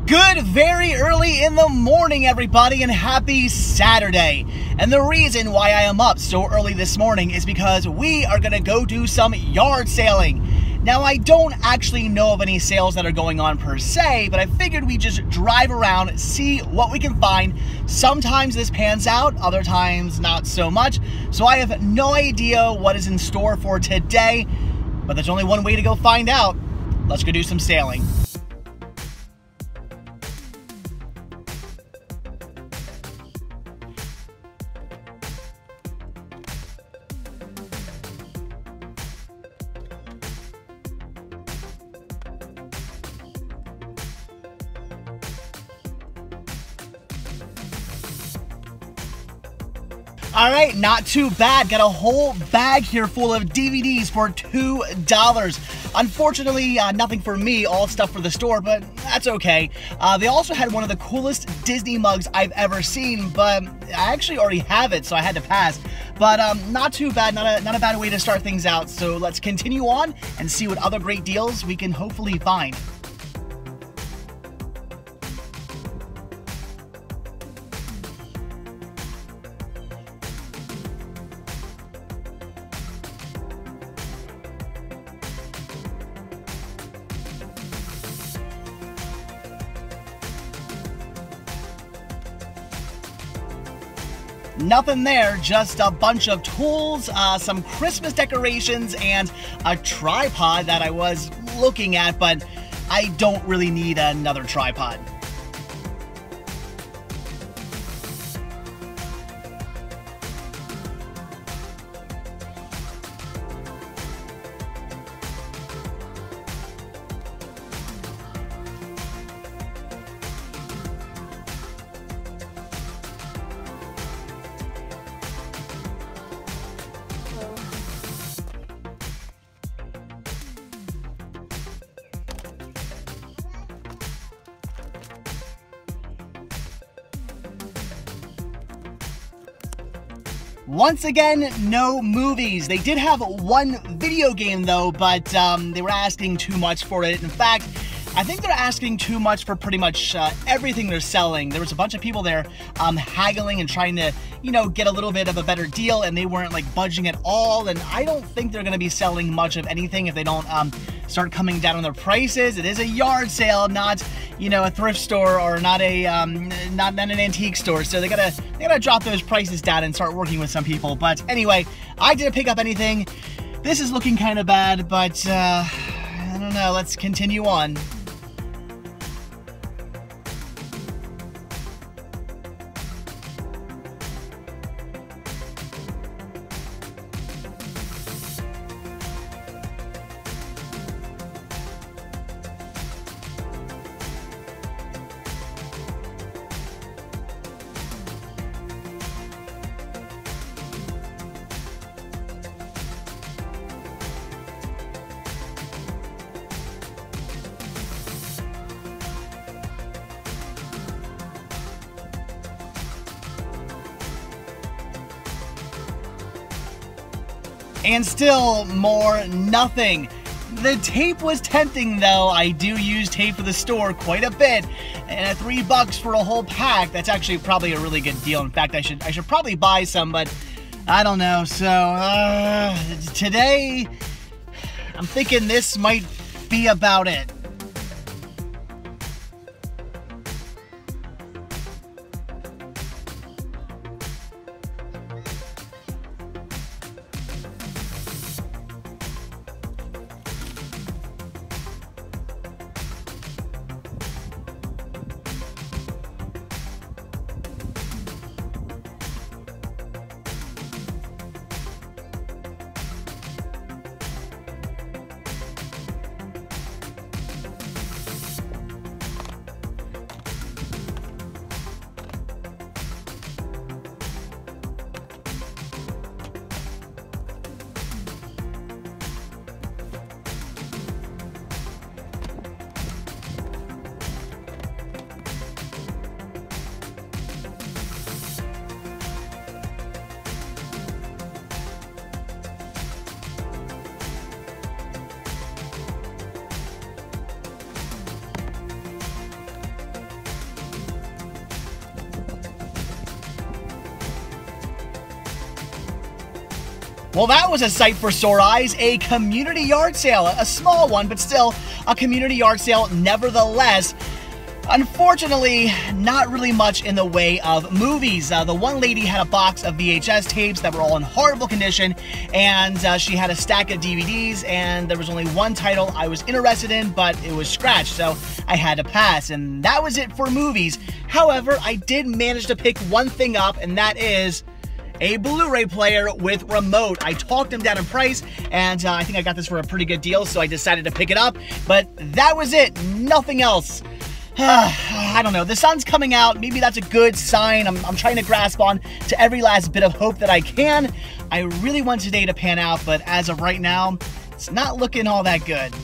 Good very early in the morning, everybody, and happy Saturday. And the reason why I am up so early this morning is because we are going to go do some yard sailing. Now, I don't actually know of any sales that are going on per se, but I figured we'd just drive around, see what we can find. Sometimes this pans out, other times not so much. So I have no idea what is in store for today, but there's only one way to go find out. Let's go do some sailing. Alright, not too bad. Got a whole bag here full of DVDs for $2. Unfortunately, nothing for me, all stuff for the store, but that's okay. They also had one of the coolest Disney mugs I've ever seen, but I actually already have it, so I had to pass. But not too bad, not a bad way to start things out. So let's continue on and see what other great deals we can hopefully find. Nothing there, just a bunch of tools, some Christmas decorations, and a tripod that I was looking at, but I don't really need another tripod. Once again, no movies. They did have one video game though, but they were asking too much for it. In fact, I think they're asking too much for pretty much everything they're selling. There was a bunch of people there haggling and trying to, you know, get a little bit of a better deal, and they weren't like budging at all. And I don't think they're going to be selling much of anything if they don't start coming down on their prices. It is a yard sale, not, you know, a thrift store, or not a not an antique store. So they gotta drop those prices down and start working with some people. But anyway, I didn't pick up anything. This is looking kind of bad, but I don't know. Let's continue on. And still more nothing. The tape was tempting though. I do use tape for the store quite a bit, and at $3 for a whole pack, that's actually probably a really good deal. In fact, I should probably buy some, but I don't know. So today, I'm thinking this might be about it. Well, that was a sight for sore eyes, a community yard sale, a small one, but still a community yard sale nevertheless. Unfortunately, not really much in the way of movies. The one lady had a box of VHS tapes that were all in horrible condition, and she had a stack of DVDs, and there was only one title I was interested in, but it was scratched, so I had to pass, and that was it for movies. However, I did manage to pick one thing up, and that is a Blu-ray player with remote. I talked him down in price, and I think I got this for a pretty good deal, so I decided to pick it up, but that was it. Nothing else. I don't know, the sun's coming out, maybe that's a good sign. I'm trying to grasp on to every last bit of hope that I can. I really want today to pan out, but as of right now, it's not looking all that good.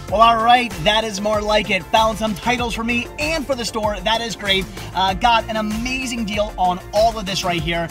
Well, alright, that is more like it. Found some titles for me and for the store. That is great. Got an amazing deal on all of this right here.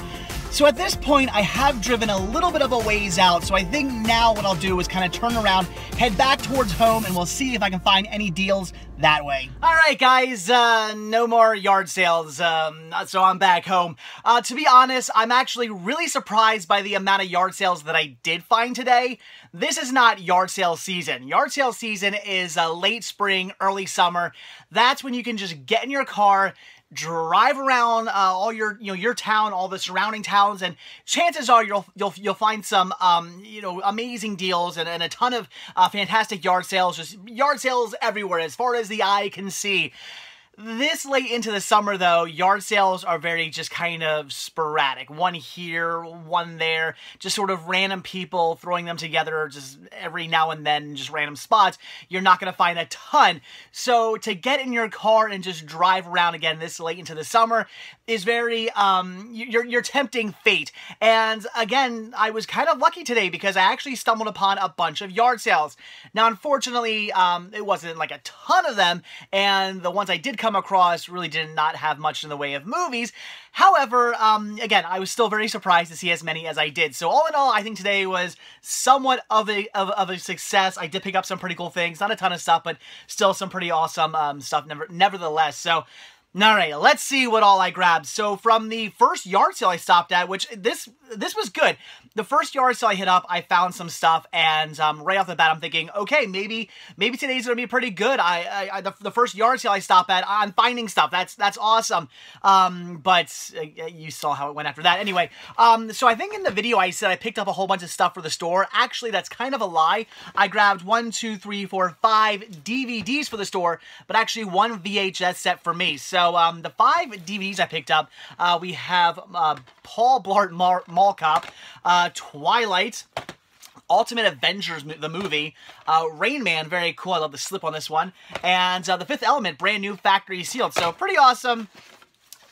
So at this point, I have driven a little bit of a ways out, so I think now what I'll do is kind of turn around, head back towards home, and we'll see if I can find any deals that way. Alright guys, no more yard sales, so I'm back home. To be honest, I'm actually really surprised by the amount of yard sales that I did find today. This is not yard sale season. Yard sale season is late spring, early summer. That's when you can just get in your car, drive around all your town, all the surrounding towns, and chances are you'll find some amazing deals and a ton of fantastic yard sales. Just yard sales everywhere as far as the eye can see. This late into the summer, though, yard sales are very just kind of sporadic. One here, one there, just sort of random people throwing them together just every now and then, just random spots. You're not going to find a ton. So to get in your car and just drive around again this late into the summer is very, you're tempting fate. And again, I was kind of lucky today because I actually stumbled upon a bunch of yard sales. Now, unfortunately, it wasn't like a ton of them, and the ones I did come across really did not have much in the way of movies. However, again, I was still very surprised to see as many as I did. So all in all, I think today was somewhat of a success. I did pick up some pretty cool things, not a ton of stuff, but still some pretty awesome stuff nevertheless. So alright, let's see what all I grabbed. So from the first yard sale I stopped at, which this was good. The first yard sale I hit up, I found some stuff, and right off the bat I'm thinking, okay, maybe today's gonna be pretty good. The first yard sale I stopped at, I'm finding stuff. That's awesome. But you saw how it went after that. Anyway, so I think in the video I said I picked up a whole bunch of stuff for the store. Actually, that's kind of a lie. I grabbed 5 DVDs for the store, but actually one VHS set for me. So the 5 DVDs I picked up, we have Paul Blart Mall Cop, Twilight, Ultimate Avengers, the movie, Rain Man, very cool, I love the slip on this one, and The Fifth Element, brand new factory sealed, so pretty awesome.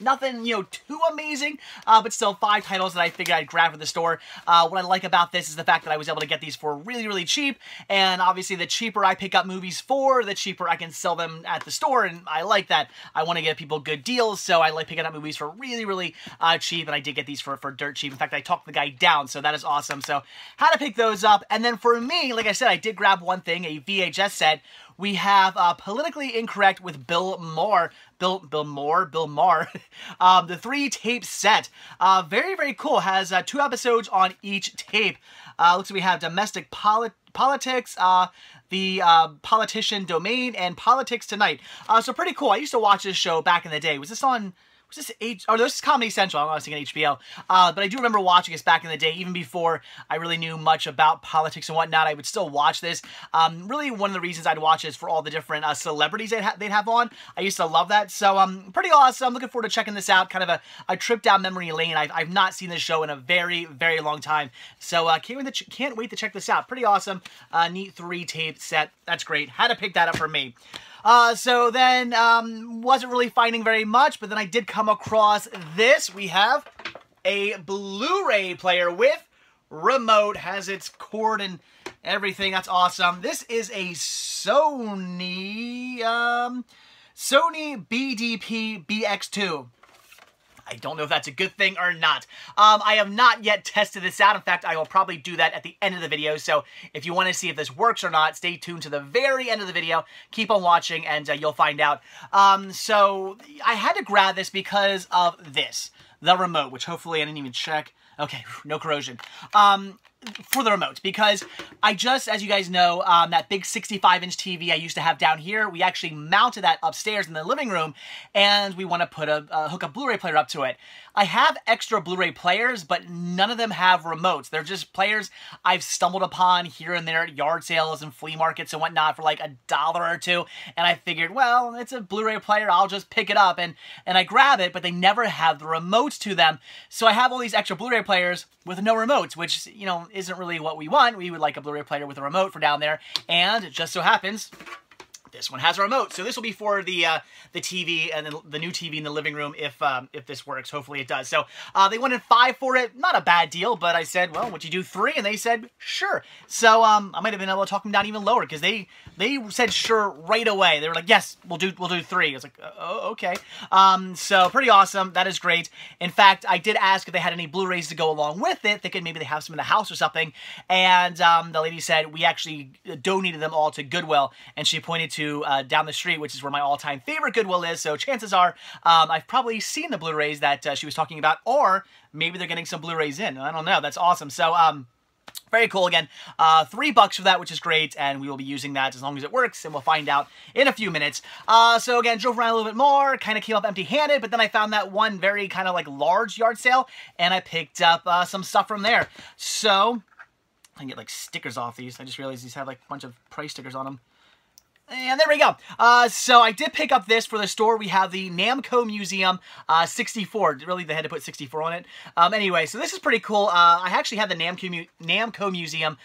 Nothing, too amazing, but still 5 titles that I figured I'd grab for the store. What I like about this is the fact that I was able to get these for really, really cheap, and obviously the cheaper I pick up movies for, the cheaper I can sell them at the store, and I like that. I want to give people good deals, so I like picking up movies for really, really cheap, and I did get these for dirt cheap. In fact, I talked the guy down, so that is awesome. So, how to pick those up, and then for me, like I said, I did grab one thing, a VHS set. We have Politically Incorrect with Bill Maher. The 3-tape set. Very, very cool. Has 2 episodes on each tape. Looks like we have Domestic Politics, The Politician Domain, and Politics Tonight. So pretty cool. I used to watch this show back in the day. Was this on was this this is Comedy Central. I was thinking HBO. But I do remember watching this back in the day, even before I really knew much about politics and whatnot. I would still watch this. Really, one of the reasons I'd watch is for all the different celebrities they'd have on. I used to love that. So, pretty awesome. I'm looking forward to checking this out. Kind of a trip down memory lane. I've not seen this show in a very, very long time. So, can't wait to check this out. Pretty awesome. Neat 3-tape set. That's great. Had to pick that up for me. So then, wasn't really finding very much, but then I did come across this. We have a Blu-ray player with remote, has its cord and everything. That's awesome. This is a Sony BDP BX2. I don't know if that's a good thing or not. I have not yet tested this out. In fact, I will probably do that at the end of the video. So if you want to see if this works or not, stay tuned to the very end of the video. Keep on watching and you'll find out. So I had to grab this because of this. The remote, which hopefully I didn't even check. Okay, no corrosion. For the remote, because I just, as you guys know, that big 65-inch TV I used to have down here, we actually mounted that upstairs in the living room, and we want to put hook a Blu-ray player up to it. I have extra Blu-ray players, but none of them have remotes. They're just players I've stumbled upon here and there at yard sales and flea markets and whatnot for like $1 or $2, and I figured, well, it's a Blu-ray player, I'll just pick it up, and I grab it, but they never have the remotes to them, so I have all these extra Blu-ray players with no remotes, which, you know, isn't really what we want. We would like a Blu-ray player with a remote for down there, and it just so happens this one has a remote. So this will be for the TV and the new TV in the living room if this works. Hopefully it does. So they wanted $5 for it. Not a bad deal, but I said, well, would you do $3? And they said, sure. So I might have been able to talk them down even lower because they said sure right away. They were like, yes, we'll do $3. I was like, oh, okay. So pretty awesome. That is great. In fact, I did ask if they had any Blu-rays to go along with it, thinking maybe they have some in the house or something. And the lady said we actually donated them all to Goodwill, and she pointed to down the street, which is where my all-time favorite Goodwill is, so chances are I've probably seen the Blu-rays that she was talking about, or maybe they're getting some Blu-rays in. I don't know. That's awesome. So, very cool again. $3 for that, which is great, and we will be using that as long as it works, and we'll find out in a few minutes. So again, drove around a little bit more, kind of came up empty-handed, but then I found that one very kind of like large yard sale, and I picked up some stuff from there. So, I can get like stickers off these. I just realized these have like a bunch of price stickers on them. And there we go. So I did pick up this for the store. We have the Namco Museum 64. Really, they had to put 64 on it. Anyway, so this is pretty cool. I actually had the Namco Museum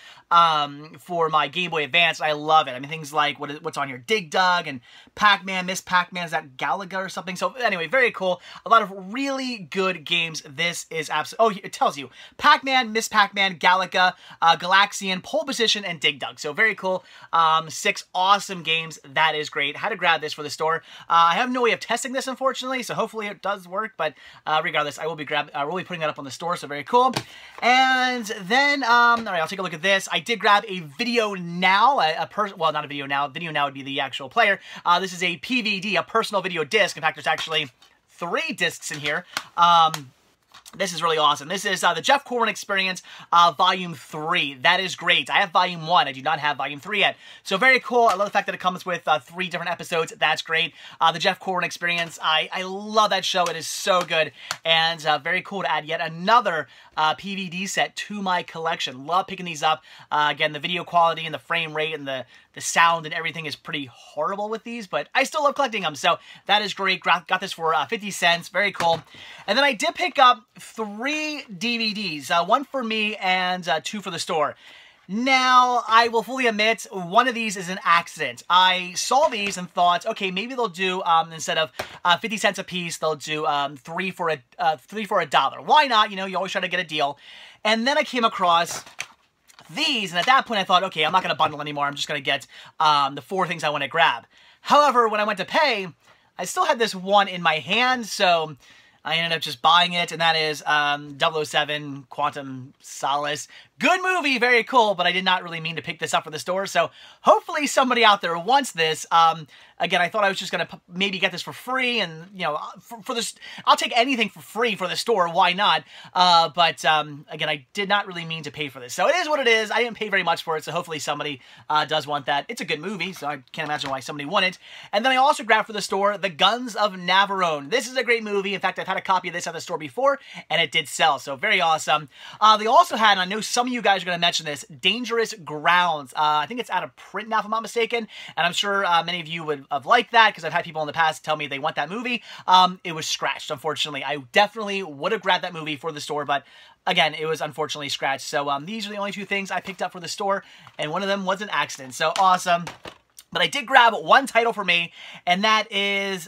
for my Game Boy Advance. I love it. I mean, things like what's on here, Dig Dug and Pac-Man, Miss Pac-Man, is that Galaga or something? So anyway, very cool. A lot of really good games. This is absolutely, oh, it tells you, Pac-Man, Miss Pac-Man, Galaga, Galaxian, Pole Position, and Dig Dug. So very cool. 6 awesome games. That is great. Had to grab this for the store. I have no way of testing this, unfortunately, so hopefully it does work, but regardless, I will be putting that up on the store, so very cool. And then, all right, I'll take a look at this. I did grab a Video Now, well, not a Video Now. Video Now would be the actual player. This is a PVD, a personal video disc. In fact, there's actually 3 discs in here. This is really awesome. This is the Jeff Corwin Experience Volume 3. That is great. I have Volume 1. I do not have Volume 3 yet. So very cool. I love the fact that it comes with 3 different episodes. That's great. The Jeff Corwin Experience. I love that show. It is so good. And very cool to add yet another PVD set to my collection. Love picking these up. Again, the video quality and the frame rate and the sound and everything is pretty horrible with these, but I still love collecting them. So that is great. Got this for 50 cents. Very cool. And then I did pick up 3 DVDs. 1 for me and 2 for the store. Now, I will fully admit, one of these is an accident. I saw these and thought, okay, maybe they'll do, instead of 50 cents a piece, they'll do 3 for $1. Why not? You know, you always try to get a deal. And then I came across these, and at that point I thought, okay, I'm not going to bundle anymore. I'm just going to get the 4 things I want to grab. However, when I went to pay, I still had this one in my hand, so I ended up just buying it, and that is 007 Quantum Solace good movie, very cool, but I did not really mean to pick this up for the store, so hopefully somebody out there wants this. Again, I thought I was just going to maybe get this for free, and, you know, for this, I'll take anything for free for the store, why not? But again, I did not really mean to pay for this, so it is what it is. I didn't pay very much for it, so hopefully somebody does want that. It's a good movie, so I can't imagine why somebody wouldn't. And then I also grabbed for the store the Guns of Navarone. This is a great movie. In fact, I've had a copy of this at the store before, and it did sell, so very awesome. They also had, and I know some of you guys are going to mention this, Dangerous Grounds. I think it's out of print now, if I'm not mistaken, and I'm sure many of you would have liked that, because I've had people in the past tell me they want that movie. It was scratched, unfortunately. I definitely would have grabbed that movie for the store, but again, it was unfortunately scratched. So these are the only two things I picked up for the store, and one of them was an accident. So awesome. But I did grab one title for me, and that is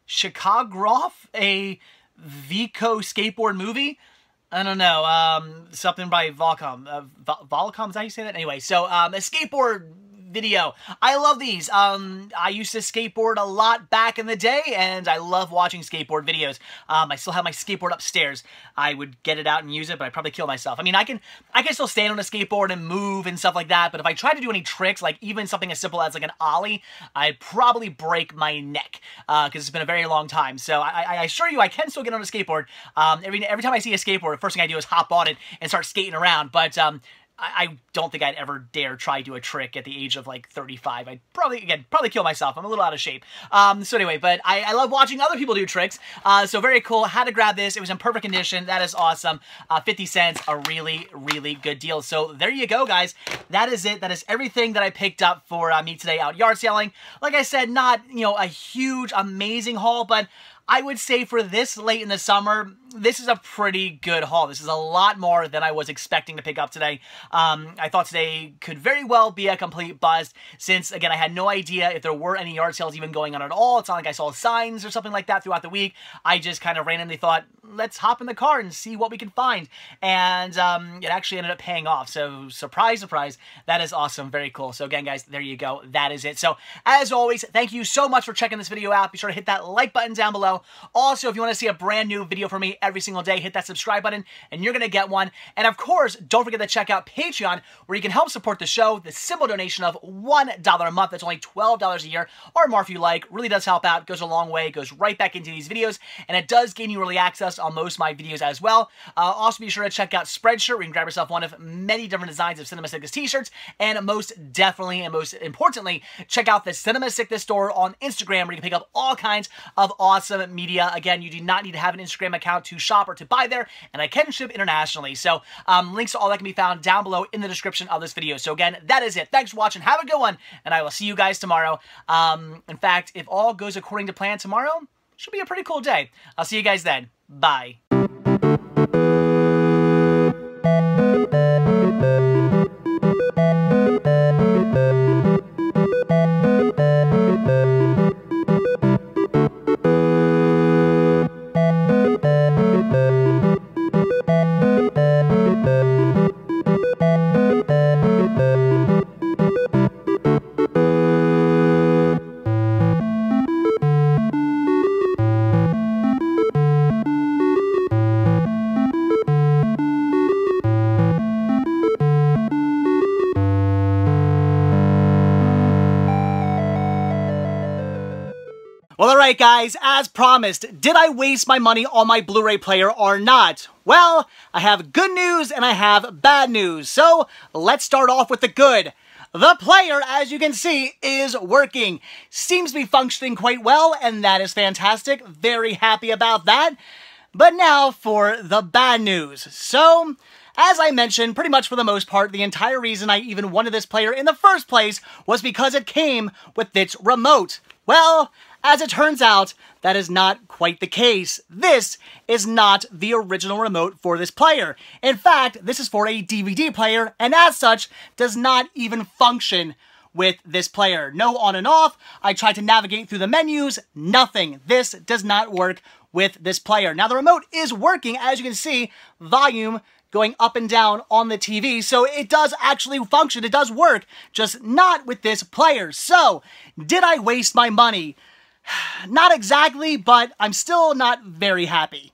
Chicago, a Vico skateboard movie. I don't know, something by Volcom. Volcom, is that how you say that? Anyway, so a skateboard video. I love these. I used to skateboard a lot back in the day, and I love watching skateboard videos. I still have my skateboard upstairs. I would get it out and use it, but I'd probably kill myself. I mean, I can still stand on a skateboard and move and stuff like that, but if I try to do any tricks, like even something as simple as like an ollie, I'd probably break my neck, because it's been a very long time. So I assure you, I can still get on a skateboard. Every time I see a skateboard, the first thing I do is hop on it and start skating around, but I don't think I'd ever dare try to do a trick at the age of like 35. I'd probably kill myself. I'm a little out of shape. So anyway, but I love watching other people do tricks. So very cool. Had to grab this. It was in perfect condition. That is awesome. 50 cents, a really, really good deal. So there you go, guys. That is it. That is everything that I picked up for me today out yard selling. Like I said, not, you know, a huge, amazing haul, but I would say for this late in the summer, this is a pretty good haul. This is a lot more than I was expecting to pick up today. I thought today could very well be a complete bust since, again, I had no idea if there were any yard sales even going on at all. It's not like I saw signs or something like that throughout the week. I just kind of randomly thought, let's hop in the car and see what we can find. And it actually ended up paying off. So surprise, surprise, that is awesome. Very cool. So again, guys, there you go. That is it. So as always, thank you so much for checking this video out. Be sure to hit that like button down below. Also, if you want to see a brand new video from me every single day, hit that subscribe button and you're going to get one. And of course, don't forget to check out Patreon, where you can help support the show. The simple donation of $1 a month, that's only $12 a year, or more if you like, really does help out, goes a long way, goes right back into these videos, and it does gain you early access on most of my videos as well. Also, be sure to check out Spreadshirt, where you can grab yourself one of many different designs of Cinema Sickness t-shirts, and most definitely and most importantly, check out the Cinema Sickness store on Instagram, where you can pick up all kinds of awesome media. Again, you do not need to have an Instagram account to shop or to buy there, and I can ship internationally. So links to all that can be found down below in the description of this video. So again, that is it. Thanks for watching. Have a good one, and I will see you guys tomorrow. In fact, if all goes according to plan tomorrow, should be a pretty cool day. I'll see you guys then. Bye. Well, alright guys, as promised, did I waste my money on my Blu-ray player or not? Well, I have good news and I have bad news, so let's start off with the good. The player, as you can see, is working. Seems to be functioning quite well, and that is fantastic. Very happy about that. But now for the bad news. So, as I mentioned, pretty much for the most part, the entire reason I even wanted this player in the first place was because it came with its remote. Well, as it turns out, that is not quite the case. This is not the original remote for this player. In fact, this is for a DVD player, and as such, does not even function with this player. No on and off. I tried to navigate through the menus. Nothing. This does not work with this player. Now, the remote is working, as you can see, volume going up and down on the TV, so it does actually function. It does work, just not with this player. So, did I waste my money? Not exactly, but I'm still not very happy.